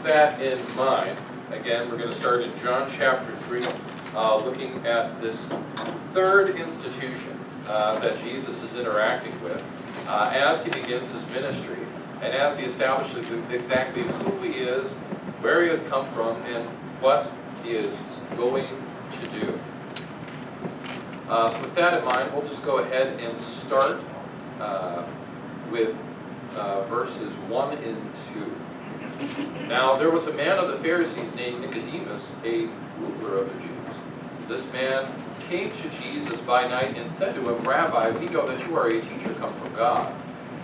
that in mind, again, we're going to start in John chapter 3, looking at this third institution that Jesus is interacting with as he begins his ministry, and as he establishes exactly who he is, where he has come from, and what he is going to do. So with that in mind, we'll just go ahead and start with verses 1 and 2. Now there was a man of the Pharisees named Nicodemus, a ruler of the Jews. This man came to Jesus by night and said to him, Rabbi, we know that you are a teacher come from God,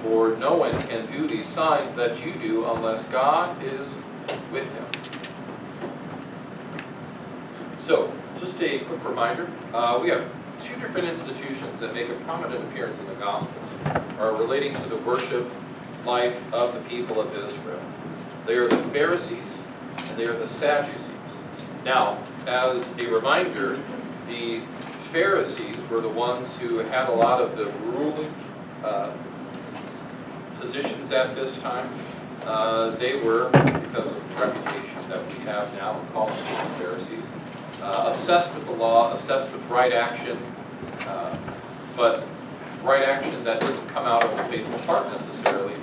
for no one can do these signs that you do unless God is with him. So, just a quick reminder, we have two different institutions that make a prominent appearance in the Gospels, are relating to the worship life of the people of Israel. They are the Pharisees and they are the Sadducees. Now, as a reminder, the Pharisees were the ones who had a lot of the ruling positions at this time. They were, because of the reputation that we have now in calling them the Pharisees, obsessed with the law, obsessed with right action, but right action that doesn't come out of a faithful heart necessarily,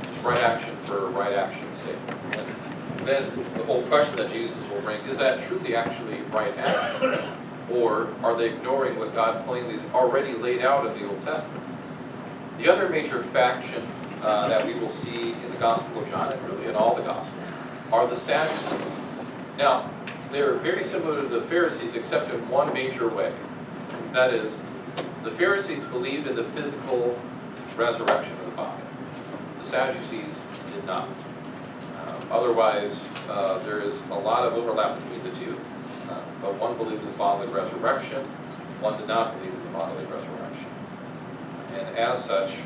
just right action for right action's sake. And then the whole question that Jesus will bring, is that truly actually right action? Or are they ignoring what God plainly has already laid out in the Old Testament? The other major faction that we will see in the Gospel of John, and really in all the Gospels, are the Sadducees. Now, they're very similar to the Pharisees except in one major way. That is, the Pharisees believed in the physical resurrection of the body. The Sadducees did not. Otherwise, there is a lot of overlap between the two. But one believed in the bodily resurrection, one did not believe in the bodily resurrection. And as such,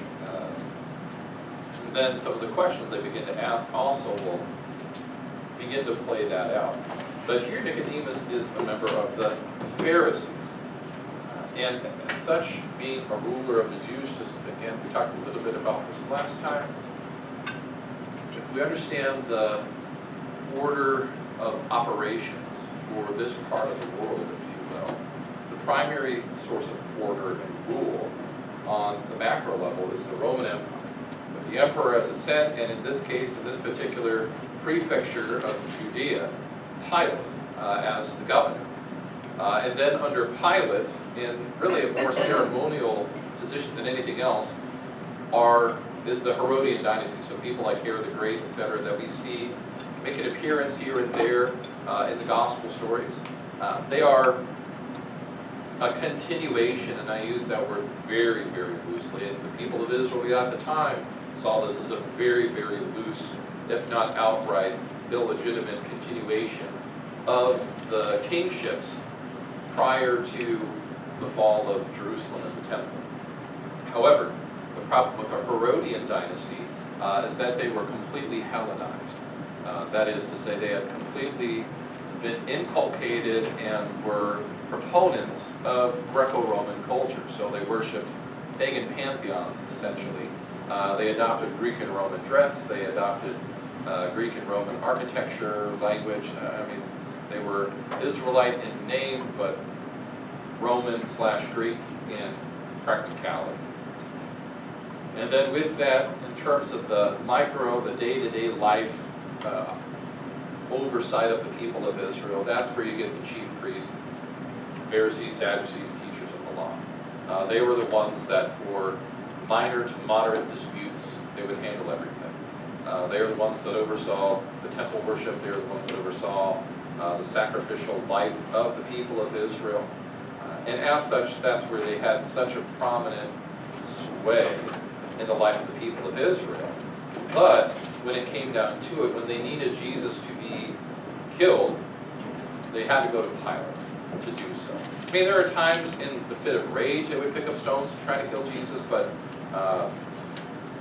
then some of the questions they begin to ask also will begin to play that out. But here Nicodemus is a member of the Pharisees. And as such, being a ruler of the Jews, just again, we talked a little bit about this last time. If we understand the order of operations for this part of the world, if you will, the primary source of order and rule on the macro level is the Roman Empire, with the emperor as its head, and in this case, in this particular prefecture of Judea, Pilate as the governor. And then under Pilate, in really a more ceremonial position than anything else, is the Herodian dynasty. So people like Herod the Great, etc., that we see make an appearance here and there in the gospel stories. They are a continuation, and I use that word very, very loosely, and the people of Israel at the time saw this as a very, very loose, if not outright, illegitimate continuation of the kingships prior to the fall of Jerusalem and the temple. However, the problem with the Herodian dynasty is that they were completely Hellenized. That is to say, they had completely been inculcated and were proponents of Greco-Roman culture. So they worshipped pagan pantheons, essentially. They adopted Greek and Roman dress. They adopted Greek and Roman architecture, language. They were Israelite in name, but Roman/Greek in practicality. And then with that, in terms of the micro, the day-to-day life oversight of the people of Israel, that's where you get the chief priests, Pharisees, Sadducees, teachers of the law. They were the ones that for minor to moderate disputes, they would handle everything. They are the ones that oversaw the temple worship. They are the ones that oversaw the sacrificial life of the people of Israel. And as such, that's where they had such a prominent sway in the life of the people of Israel. But when it came down to it, when they needed Jesus to be killed, they had to go to Pilate to do so. There are times in the fit of rage they would pick up stones to try to kill Jesus, but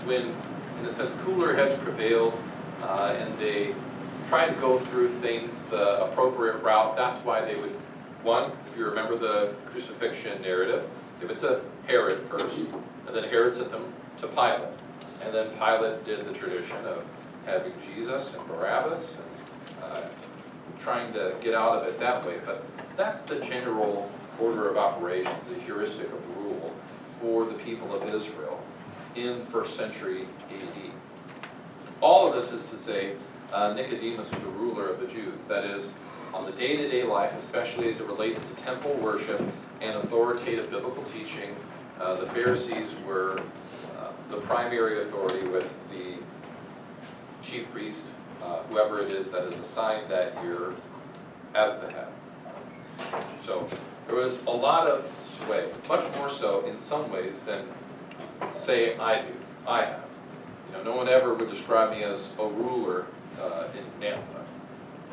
when, in a sense, cooler heads prevailed and they tried to go through things the appropriate route, that's why they would, one, if you remember the crucifixion narrative, give it to Herod first, and then Herod sent them to Pilate. And then Pilate did the tradition of having Jesus and Barabbas, trying to get out of it that way, but that's the general order of operations, a heuristic of the rule for the people of Israel in 1st century AD. All of this is to say Nicodemus was a ruler of the Jews. That is, on the day-to-day life, especially as it relates to temple worship and authoritative biblical teaching, the Pharisees were the primary authority, with the chief priest, whoever it is that is assigned that year, as the head. So there was a lot of sway, much more so in some ways than, say, I have. You know, no one ever would describe me as a ruler in Nampa.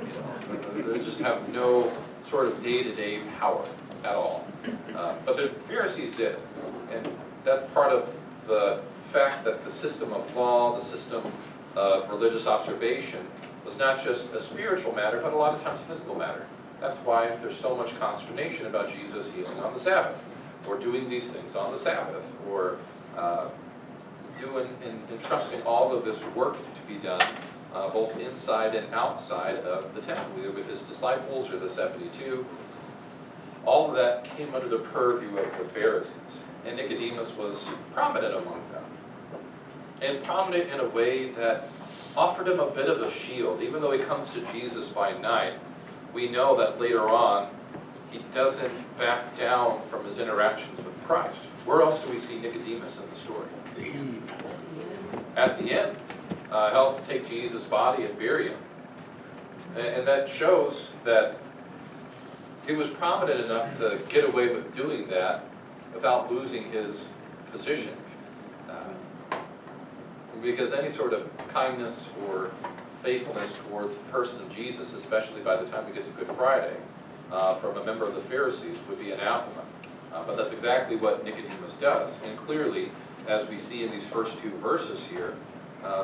You know, they just have no sort of day-to-day power at all. But the Pharisees did, and that's part of the fact that the system of law, the system of religious observation, was not just a spiritual matter, but a lot of times a physical matter. That's why there's so much consternation about Jesus healing on the Sabbath, or doing these things on the Sabbath, or doing and entrusting all of this work to be done both inside and outside of the temple, either with his disciples or the 72. All of that came under the purview of the Pharisees, and Nicodemus was prominent among them, and prominent in a way that offered him a bit of a shield. Even though he comes to Jesus by night, we know that later on he doesn't back down from his interactions with Christ. Where else do we see Nicodemus in the story? The end. At the end. Helps take Jesus' body and bury him. And that shows that he was prominent enough to get away with doing that without losing his position. Because any sort of kindness or faithfulness towards the person of Jesus, especially by the time we get to Good Friday, from a member of the Pharisees would be anathema. But that's exactly what Nicodemus does. And clearly, as we see in these first two verses here,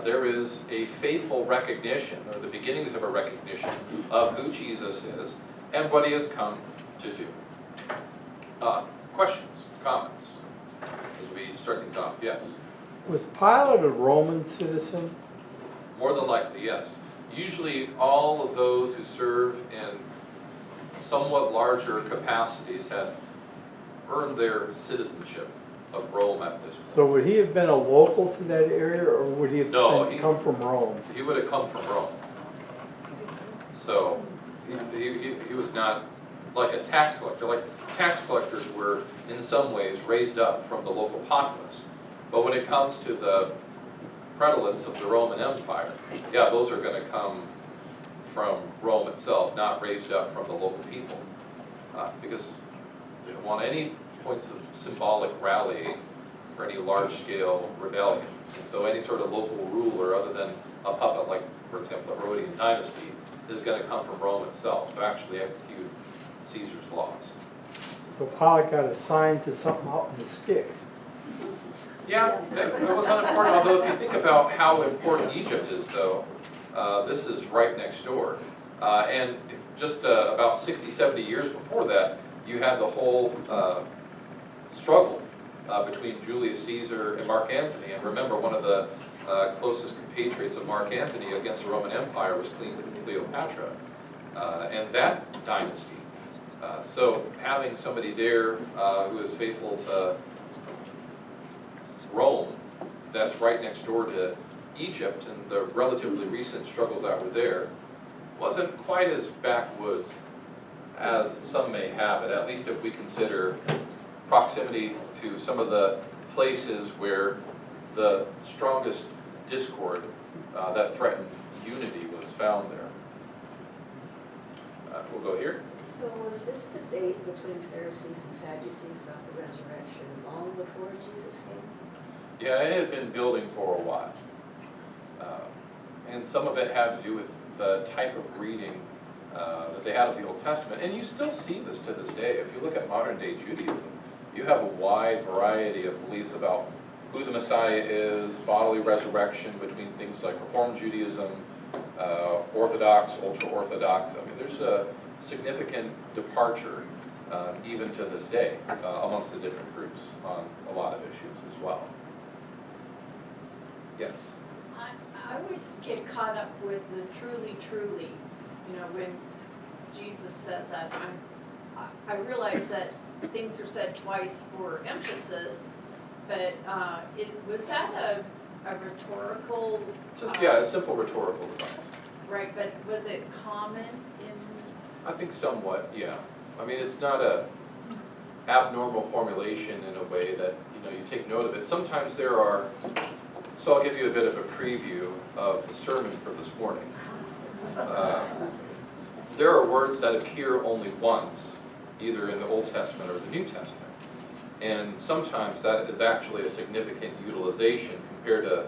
there is a faithful recognition, or the beginnings of a recognition, of who Jesus is and what he has come to do. Questions, comments, as we start things off? Yes? Was Pilate a Roman citizen? More than likely, yes. Usually all of those who serve in somewhat larger capacities had earned their citizenship of Rome at this point. So would he have been a local to that area, or would he have come from Rome? He would have come from Rome. So he was not like a tax collector. Like tax collectors were in some ways raised up from the local populace. But when it comes to the predilates of the Roman Empire, yeah, those are going to come from Rome itself, not raised up from the local people. Because they don't want any points of symbolic rallying for any large-scale rebellion. And so any sort of local ruler, other than a puppet like, for example, the Herodian dynasty, is going to come from Rome itself to actually execute Caesar's laws. So Pilate got assigned to something out in the sticks. Yeah, it was unimportant, although if you think about how important Egypt is, though, this is right next door. And just about 60, 70 years before that, you had the whole struggle between Julius Caesar and Mark Antony. And remember, one of the closest compatriots of Mark Antony against the Roman Empire was Cleopatra, and that dynasty. So having somebody there who is faithful to Rome, that's right next door to Egypt, and the relatively recent struggles that were there, wasn't quite as backwoods as some may have it, at least if we consider proximity to some of the places where the strongest discord that threatened unity was found there. We'll go here. So was this debate between Pharisees and Sadducees about the resurrection long before Jesus came? Yeah, it had been building for a while. And some of it had to do with the type of reading that they had of the Old Testament. And you still see this to this day. If you look at modern day Judaism, you have a wide variety of beliefs about who the Messiah is, bodily resurrection between things like Reform Judaism, Orthodox, Ultra-Orthodox. I mean, there's a significant departure, even to this day, amongst the different groups on a lot of issues as well. Yes? I always get caught up with the truly, truly, you know, when Jesus says that. I realize that things are said twice for emphasis, but was that a rhetorical? Just, yeah, a simple rhetorical device. Right, but was it common in? I think somewhat, yeah. I mean, it's not a abnormal formulation in a way that, you take note of it. Sometimes there are, so I'll give you a bit of a preview of the sermon for this morning. There are words that appear only once, either in the Old Testament or the New Testament. And sometimes that is actually a significant utilization compared to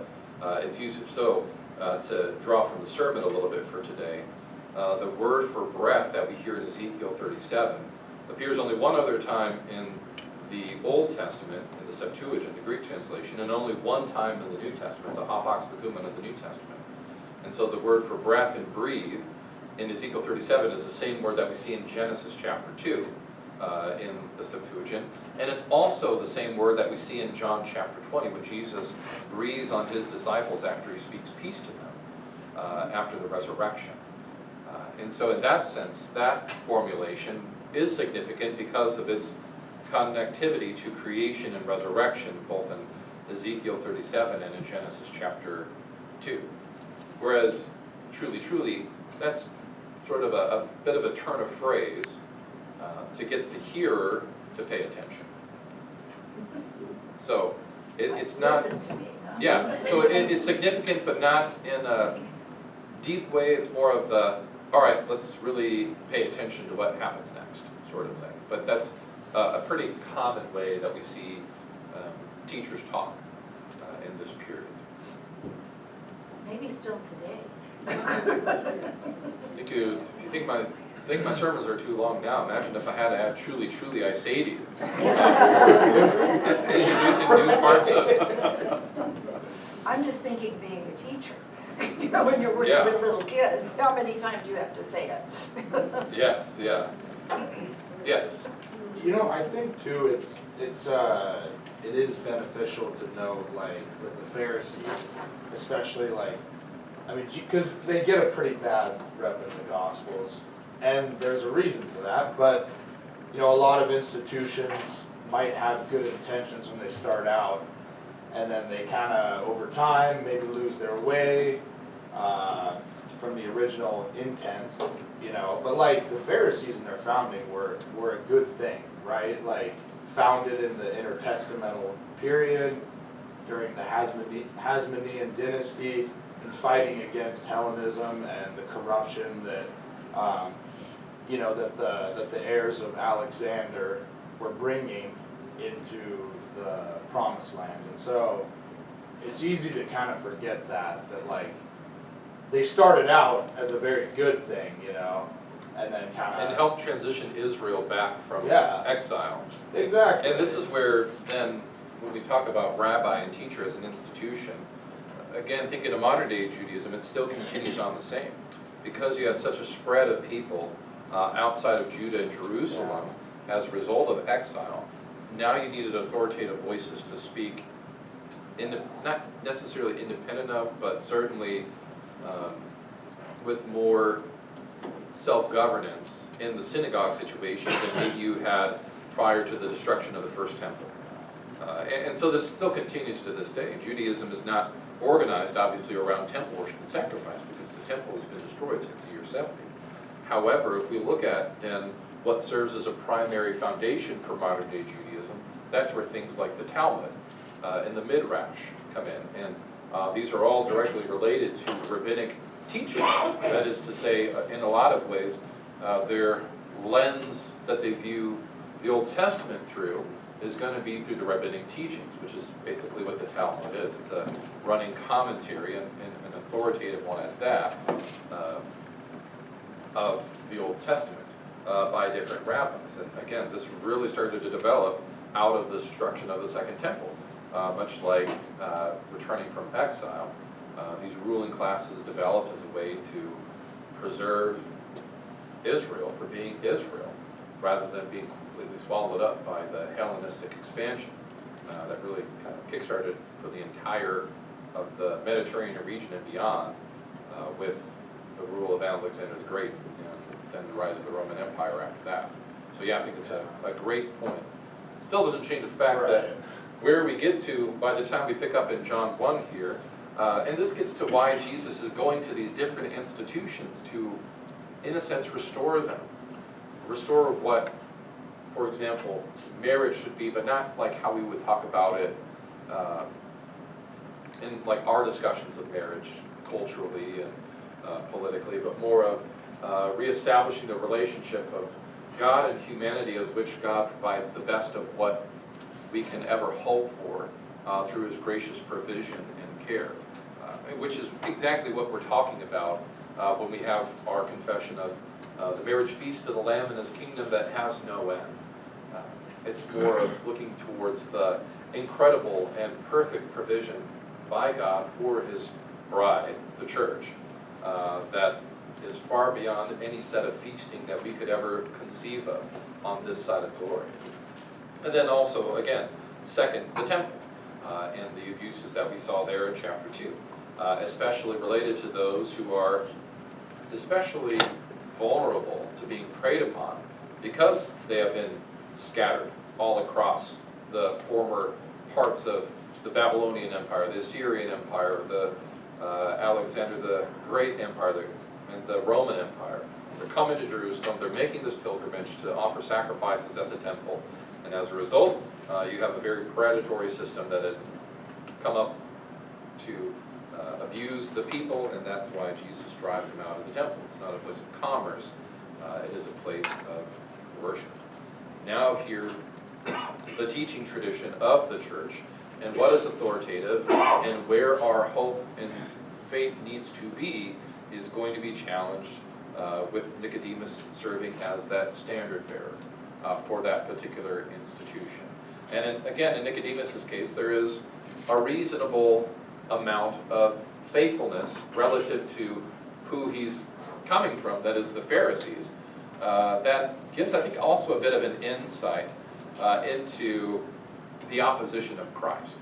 its usage. So, to draw from the sermon a little bit for today, the word for breath that we hear in Ezekiel 37 appears only one other time in the Old Testament, in the Septuagint, the Greek translation, and only one time in the New Testament. It's a hapax legumena of the New Testament. And so the word for breath and breathe in Ezekiel 37 is the same word that we see in Genesis chapter 2 in the Septuagint. And it's also the same word that we see in John chapter 20 when Jesus breathes on his disciples after he speaks peace to them after the resurrection. And so in that sense, that formulation is significant because of its connectivity to creation and resurrection, both in Ezekiel 37 and in Genesis chapter 2. Whereas, truly, truly, that's sort of a bit of a turn of phrase to get the hearer to pay attention. So, it's not... Listen to me, huh? Yeah, so it's significant, but not in a deep way. It's more of the, all right, let's really pay attention to what happens next, sort of thing. But that's a pretty common way that we see teachers talk in this period. Maybe still today. If you think my sermons are too long now, imagine if I had to add truly, truly, I say to you. Introducing new parts of it. I'm just thinking being a teacher, when you're working Yeah. with little kids, how many times you have to say it? Yes, yeah. Yes. I think too, it is beneficial to know, like, with the Pharisees, especially because they get a pretty bad rep in the Gospels, and there's a reason for that, but, a lot of institutions might have good intentions when they start out, and then they kind of, over time, maybe lose their way from the original intent, but like the Pharisees in their founding were a good thing, right? Like, founded in the intertestamental period during the Hasmonean dynasty and fighting against Hellenism and the corruption that that the heirs of Alexander were bringing into the Promised Land. And so it's easy to kind of forget that like they started out as a very good thing, and then kind of... And help transition Israel back from exile. Exactly. And this is where then, when we talk about rabbi and teacher as an institution, again, thinking of modern day Judaism, it still continues on the same. Because you had such a spread of people outside of Judah and Jerusalem as a result of exile, now you needed authoritative voices to speak, not necessarily independent of, but certainly with more self-governance in the synagogue situation than maybe you had prior to the destruction of the first temple. And so this still continues to this day. Judaism is not organized, obviously, around temple worship and sacrifice because the temple has been destroyed since the year 70. However, if we look at then what serves as a primary foundation for modern day Judaism, that's where things like the Talmud and the Midrash come in. And these are all directly related to rabbinic teaching. That is to say, in a lot of ways, their lens that they view the Old Testament through is going to be through the rabbinic teachings, which is basically what the Talmud is. It's a running commentary, and an authoritative one at that, of the Old Testament by different rabbis. And again, this really started to develop out of the destruction of the Second Temple, much like returning from exile. These ruling classes developed as a way to preserve Israel for being Israel, rather than being completely swallowed up by the Hellenistic expansion that really kind of kickstarted for the entire of the Mediterranean region and beyond with the rule of Alexander the Great in then the rise of the Roman Empire after that. So yeah, I think it's a great point. Still doesn't change the fact that where we get to by the time we pick up in John 1 here, and this gets to why Jesus is going to these different institutions to, in a sense, restore them. Restore what, for example, marriage should be, but not like how we would talk about it in like our discussions of marriage culturally and politically, but more of reestablishing the relationship of God and humanity as which God provides the best of what we can ever hope for through His gracious provision and care, which is exactly what we're talking about when we have our confession of the marriage feast of the Lamb and His kingdom that has no end. It's more of looking towards the incredible and perfect provision by God for His bride, the church, that is far beyond any set of feasting that we could ever conceive of on this side of glory. And then also, again, second, the temple and the abuses that we saw there in chapter 2, especially related to those who are especially vulnerable to being preyed upon because they have been scattered all across the former parts of the Babylonian Empire, the Assyrian Empire, the Alexander the Great Empire, and the Roman Empire. They're coming to Jerusalem, they're making this pilgrimage to offer sacrifices at the temple, and as a result, you have a very predatory system that had come up to abuse the people, and that's why Jesus drives them out of the temple. It's not a place of commerce, it is a place of worship. Now here, the teaching tradition of the church, and what is authoritative, and where our hope and faith needs to be, is going to be challenged with Nicodemus serving as that standard bearer for that particular institution. And again, in Nicodemus' case, there is a reasonable amount of faithfulness relative to who he's coming from, that is the Pharisees. That gives, I think, also a bit of an insight into the opposition of Christ.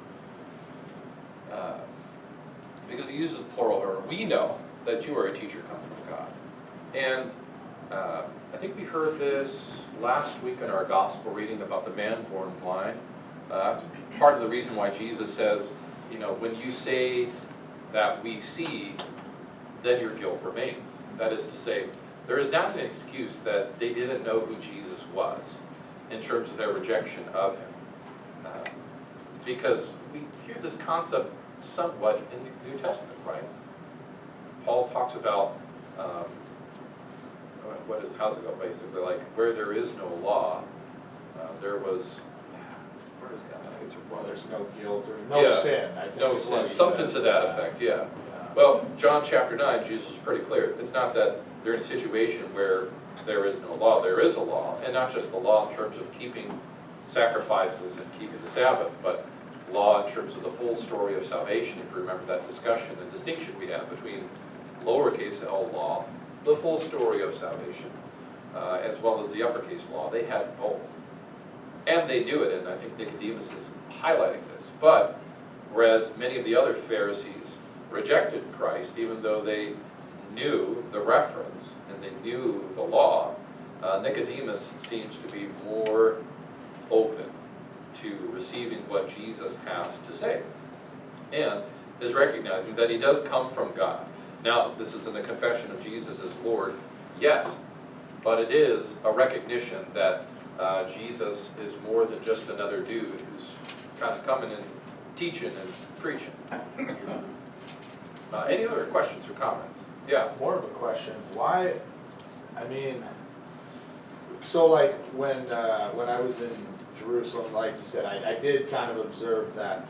Because he uses plural, or we know that you are a teacher come from God. And I think we heard this last week in our gospel reading about the man born blind. That's part of the reason why Jesus says, you know, when you say that we see, then your guilt remains. That is to say, there is not an excuse that they didn't know who Jesus was in terms of their rejection of him. Because we hear this concept somewhat in the New Testament, right? Paul talks about, how's it go, basically, like, where there is no law, there was, where is that? I think it's well, there's no guilt or no sin. I think no is what sin, he something says. to that effect, yeah. Well, John chapter 9, Jesus is pretty clear. It's not that they're in a situation where there is no law. There is a law, and not just the law in terms of keeping sacrifices and keeping the Sabbath, but law in terms of the full story of salvation, if you remember that discussion and distinction we have between lowercase l law, the full story of salvation, as well as the uppercase law. They had both. And they knew it, and I think Nicodemus is highlighting this. But whereas many of the other Pharisees rejected Christ, even though they knew the reference and they knew the law, Nicodemus seems to be more open to receiving what Jesus has to say, and is recognizing that he does come from God. Now, this isn't a confession of Jesus as Lord yet, but it is a recognition that Jesus is more than just another dude who's kind of coming and teaching and preaching. Any other questions or comments? Yeah. More of a question. Why? I mean, so like when I was in Jerusalem, like you said, I did kind of observe that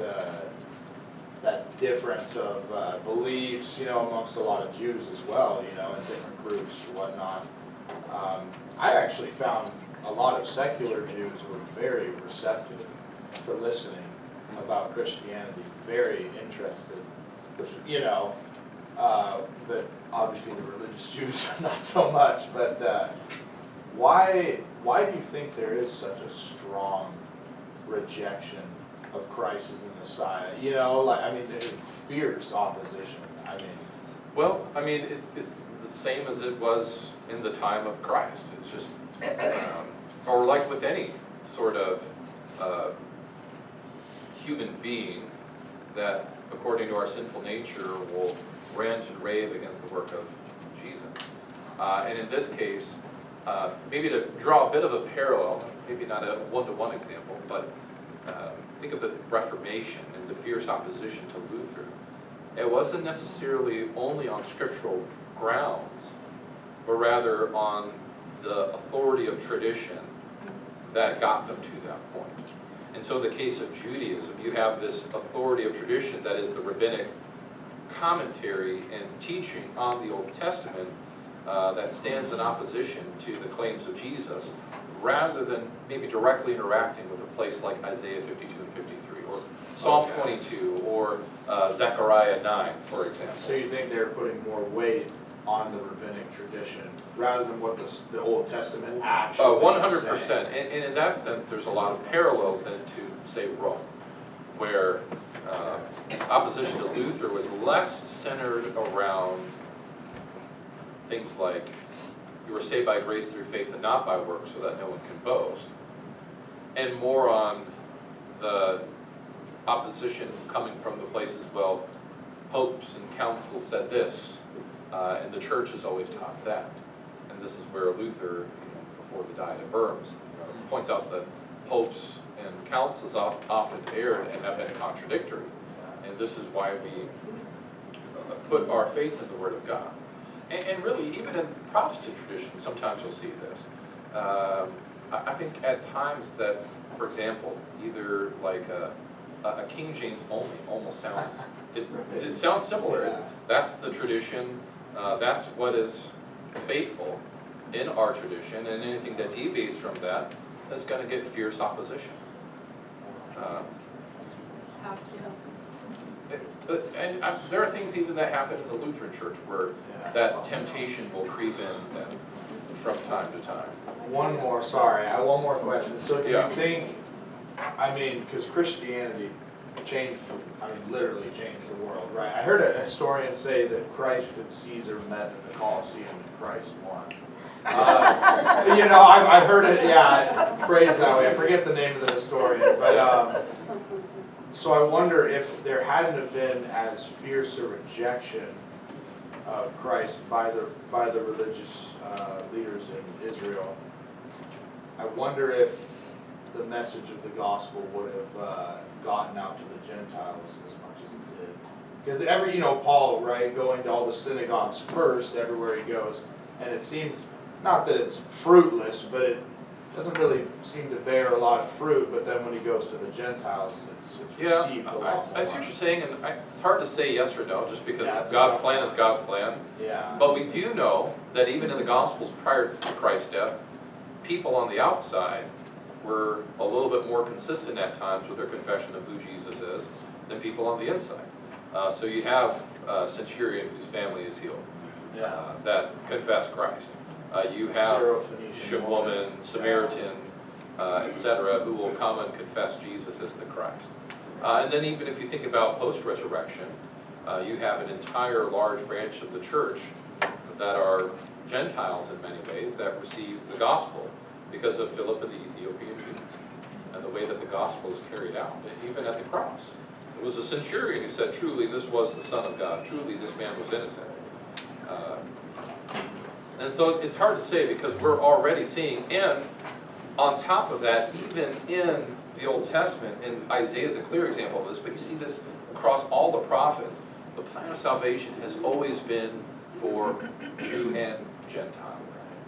that difference of beliefs, you know, amongst a lot of Jews as well, you know, in different groups and whatnot. I actually found a lot of secular Jews were very receptive to listening about Christianity, very interested. You know, but obviously the religious Jews not so much. But why do you think there is such a strong rejection of Christ as the Messiah? You know, like, I mean, there's fierce opposition. I mean, Well, I mean, it's the the same as it was in the time of Christ. It's just, or like with any sort of human being that, according to our sinful nature, will rant and rave against the work of Jesus. And in this case, maybe to draw a bit of a parallel, maybe not a one-to-one example, but think of the Reformation and the fierce opposition to Luther. It wasn't necessarily only on scriptural grounds, but rather on the authority of tradition that got them to that point. And so in the case of Judaism, you have this authority of tradition that is the rabbinic commentary and teaching on the Old Testament that stands in opposition to the claims of Jesus, rather than maybe directly interacting with a place like Isaiah 52 and 53, or Psalm 22, or Zechariah 9, for example. So you think they're putting more weight on the rabbinic tradition rather than what the Old Testament actually 100%. And in that sense, there's a lot of parallels then to, say, Rome, where opposition to Luther was less centered around things like you were saved by grace through faith and not by works, so that no one can boast, and more on the opposition coming from the places, well, popes and councils said this, and the church has always taught that. And this is where Luther, before the Diet of Worms, points out that popes and councils often erred and have been contradictory. And this is why we put our faith in the Word of God. And really, even in Protestant tradition, sometimes you'll see this. I think at times that, for example, either like a King James only almost sounds, it sounds similar. Yeah. That's the tradition, that's what is faithful in our tradition, and anything that deviates from that is going to get fierce opposition. There are things even that happen in the Lutheran Church where that temptation will creep in from time to time. One more question. So do you think, because Christianity literally changed the world, right? I heard a historian say that Christ and Caesar met in the Colosseum and Christ won. I've heard it, phrased that way. I forget the name of the historian, but so I wonder if there hadn't have been as fierce a rejection of Christ by the religious leaders in Israel. I wonder if the message of the gospel would have gotten out to the Gentiles as much as it did. Because Paul, right, going to all the synagogues first everywhere he goes, and it seems, not that it's fruitless, but it doesn't really seem to bear a lot of fruit, but then when he goes to the Gentiles, it's received a lot more. I see what you're saying, and it's hard to say yes or no, just because God's plan is God's plan. Yeah. But we do know that even in the Gospels prior to Christ's death, people on the outside were a little bit more consistent at times with their confession of who Jesus is than people on the inside. So you have a centurion whose family is healed, that confess Christ. You have Syrophoenician woman, Samaritan, etc., who will come and confess Jesus as the Christ. And then even if you think about post-resurrection, you have an entire large branch of the church that are Gentiles in many ways that receive the gospel because of Philip and the Ethiopian eunuch and the way that the gospel is carried out, even at the cross. It was a centurion who said, truly this was the Son of God, truly this man was innocent. And so it's hard to say because we're already seeing, and on top of that, even in the Old Testament, and Isaiah is a clear example of this, but you see this across all the prophets, the plan of salvation has always been for Jew and Gentile,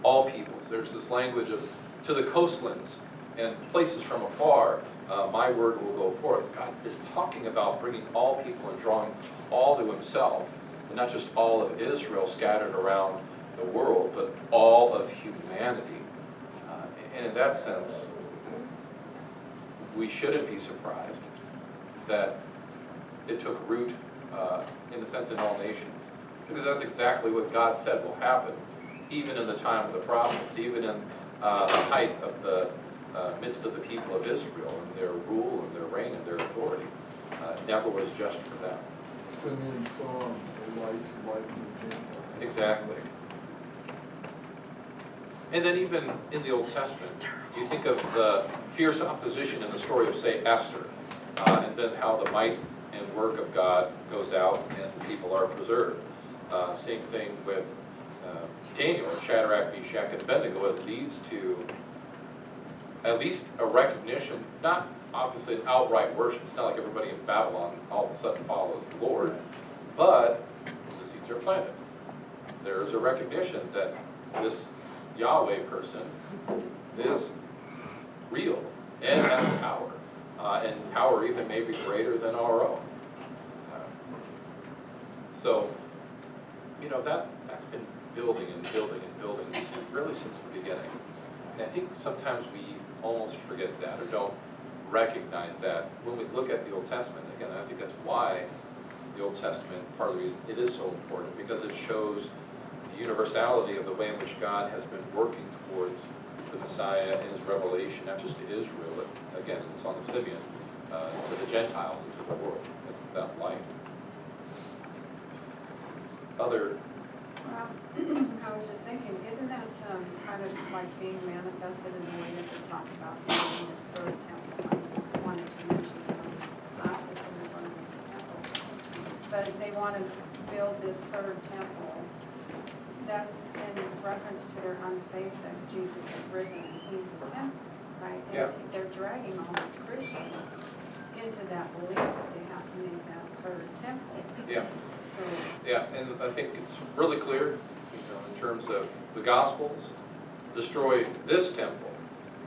all peoples. There's this language of, to the coastlands and places from afar, my word will go forth. God is talking about bringing all people and drawing all to himself, and not just all of Israel scattered around the world, but all of humanity. And in that sense, we shouldn't be surprised that it took root, in a sense, in all nations. Because that's exactly what God said will happen, even in the time of the prophets, even in the height of the midst of the people of Israel and their rule and their reign and their authority. It never was just for them. Simeon's song, the light to lighten the Gentiles. Exactly. And then even in the Old Testament, you think of the fierce opposition in the story of, say, Esther, and then how the might and work of God goes out and the people are preserved. Same thing with Daniel and Shadrach, Meshach, and Abednego. It leads to at least a recognition, not obviously an outright worship. It's not like everybody in Babylon all of a sudden follows the Lord, but the seeds are planted. There is a recognition that this Yahweh person is real and has power, and power even maybe greater than our own. So, you know, that's been building and building and building really since the beginning. And I think sometimes we almost forget that or don't recognize that when we look at the Old Testament. Again, I think that's why the Old Testament, part of the reason it is so important, because it shows the universality of the way in which God has been working towards the Messiah in his revelation, not just to Israel, but again, in the Song of Simeon, to the Gentiles and to the world as that light. Other Well, I was just thinking, isn't that kind of like being manifested in the way that they talked about building this third temple? I wanted to mention last week when we were going to the temple. But they want to build this third temple. That's in reference to their unfaith that Jesus has risen and he's the temple, right? And Yeah. they're dragging all these Christians into that belief that they have to make that third temple. Yeah. So Yeah, and I think it's really clear, in terms of the Gospels, destroy this temple,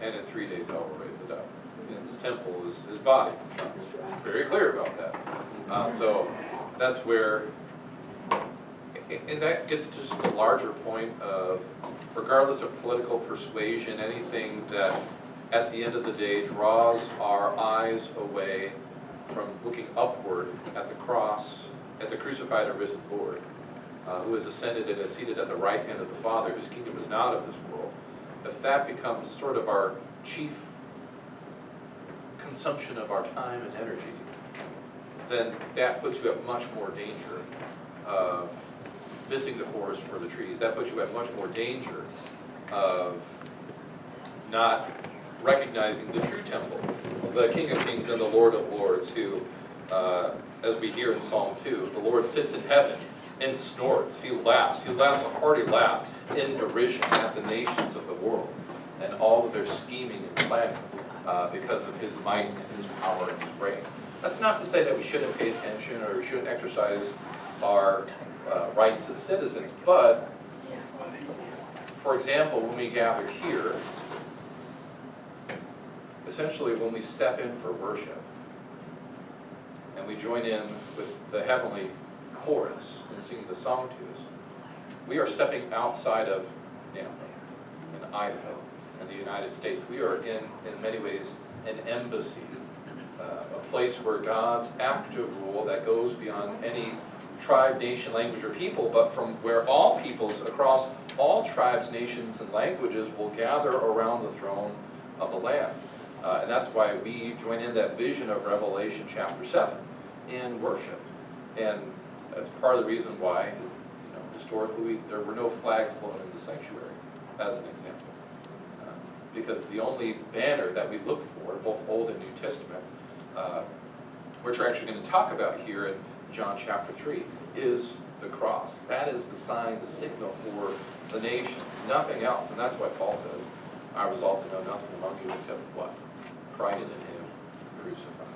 and in 3 days I will raise it up. And this temple is his body. John's very clear about that. So that's where, and that gets to just a larger point of, regardless of political persuasion, anything that at the end of the day draws our eyes away from looking upward at the cross, at the crucified and risen Lord, who has ascended and is seated at the right hand of the Father, whose kingdom is not of this world, if that becomes sort of our chief consumption of our time and energy, then that puts you at much more danger of missing the forest for the trees. That puts you at much more danger of not recognizing the true temple, the King of Kings and the Lord of Lords, who, as we hear in Psalm 2, the Lord sits in heaven and snorts. He laughs a hearty laugh in derision at the nations of the world and all of their scheming and planning because of his might and his power and his reign. That's not to say that we shouldn't pay attention or we shouldn't exercise our rights as citizens, but, for example, when we gather here, essentially when we step in for worship, and we join in with the heavenly chorus and singing the song to us, we are stepping outside of Nampa and Idaho and the United States. We are in many ways, an embassy, a place where God's active rule that goes beyond any tribe, nation, language, or people, but from where all peoples across all tribes, nations, and languages will gather around the throne of the Lamb. And that's why we join in that vision of Revelation chapter 7 in worship. And that's part of the reason why, historically, there were no flags flown in the sanctuary, as an example. Because the only banner that we look for, both Old and New Testament, which we're actually going to talk about here in John chapter 3, is the cross. That is the sign, the signal for the nations, nothing else. And that's why Paul says, I resolve to know nothing among you except what? Christ in him crucified.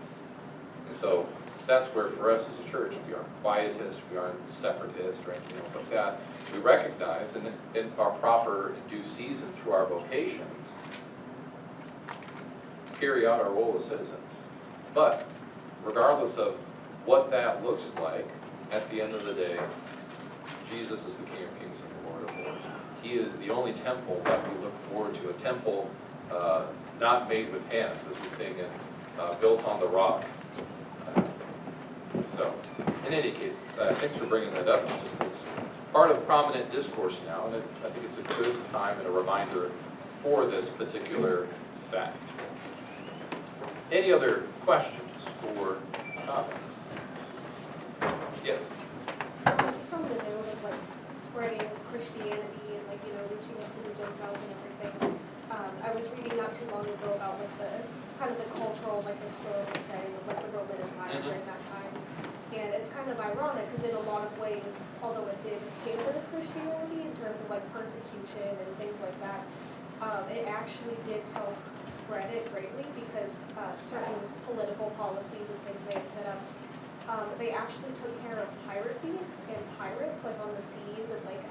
And so that's where for us as a church, we aren't quietists, we aren't separatists or anything else like that. We recognize in our proper and due season through our vocations, carry out our role as citizens. But regardless of what that looks like, at the end of the day, Jesus is the King of Kings and the Lord of Lords. He is the only temple that we look forward to, a temple not made with hands, as we sing in built on the rock. So, in any case, thanks for bringing that up. It's part of prominent discourse now, and I think it's a good time and a reminder for this particular fact. Any other questions or comments? Yes? Just on the note of like spreading Christianity and reaching out to the Gentiles and too long ago about like the kind of the cultural, like historical setting of like the Roman Empire during that time. And it's kind of ironic because in a lot of ways, although it did hinder Christianity in terms of like persecution and things like that, it actually did help spread it greatly because certain political policies and things they had set up, they actually took care of piracy and pirates like on the seas and like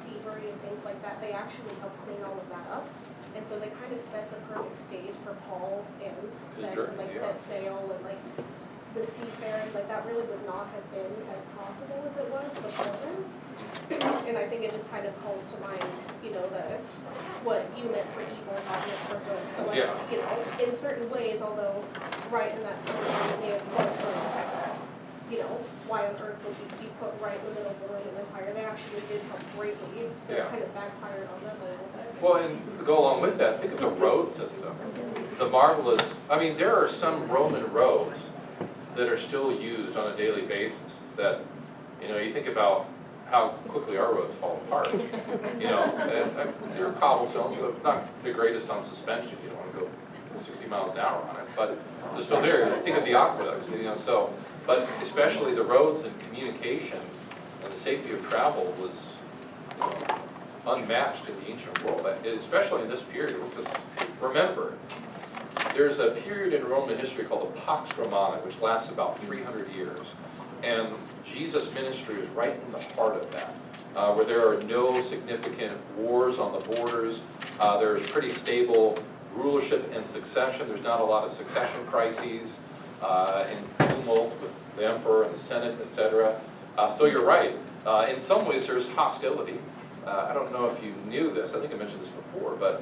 thievery and things like that. They actually helped clean all of that up. And so they kind of set the perfect stage for Paul and them to like set sail and like the seafaring, like that really would not have been as possible as it was before them. And I think it just kind of calls to mind, you know, what you meant for evil, God meant for good. So like, you know, in certain ways, although right in that time they may have put, you know, why on earth would be put right in the middle of the Roman Empire, they actually did help greatly, so it kind of backfired on them a little bit. Well, and to go along with that, think of the road system. The marvelous, I mean, there are some Roman roads that are still used on a daily basis that, you know, you think about how quickly our roads fall apart. You know, they're cobblestones, so not the greatest on suspension, you don't want to go 60 miles an hour on it, but they're still there. Think of the aqueducts, you know, so, but especially the roads and communication and the safety of travel was, you know, unmatched in the ancient world, especially in this period, because remember, there's a period in Roman history called the Pax Romana, which lasts about 300 years. And Jesus' ministry is right in the heart of that, where there are no significant wars on the borders. There's pretty stable rulership and succession. There's not a lot of succession crises and tumult with the emperor and the senate, etc. So you're right. In some ways, there's hostility. I don't know if you knew this. I think I mentioned this before, but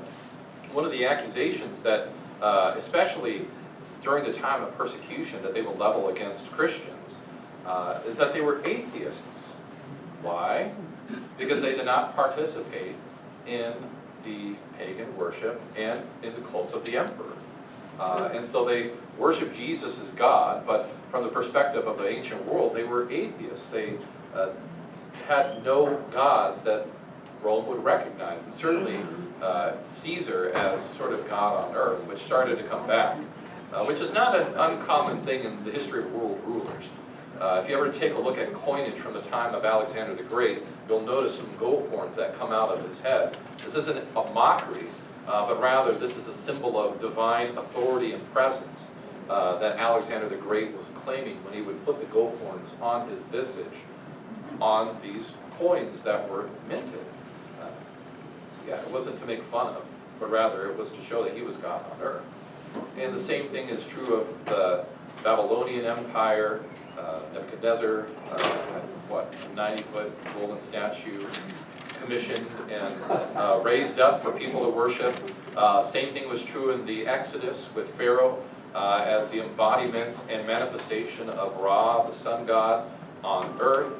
one of the accusations that, especially during the time of persecution, that they would level against Christians is that they were atheists. Why? Because they did not participate in the pagan worship and in the cults of the emperor. And so they worshiped Jesus as God, but from the perspective of the ancient world, they were atheists. They had no gods that Rome would recognize, and certainly Caesar as sort of God on earth, which started to come back, which is not an uncommon thing in the history of world rulers. If you ever take a look at coinage from the time of Alexander the Great, you'll notice some gold horns that come out of his head. This isn't a mockery, but rather this is a symbol of divine authority and presence that Alexander the Great was claiming when he would put the gold horns on his visage on these coins that were minted. It wasn't to make fun of, but rather it was to show that he was God on earth. And the same thing is true of the Babylonian Empire. Nebuchadnezzar, what, 90-foot golden statue commissioned and raised up for people to worship. Same thing was true in the Exodus with Pharaoh as the embodiment and manifestation of Ra, the sun god, on earth.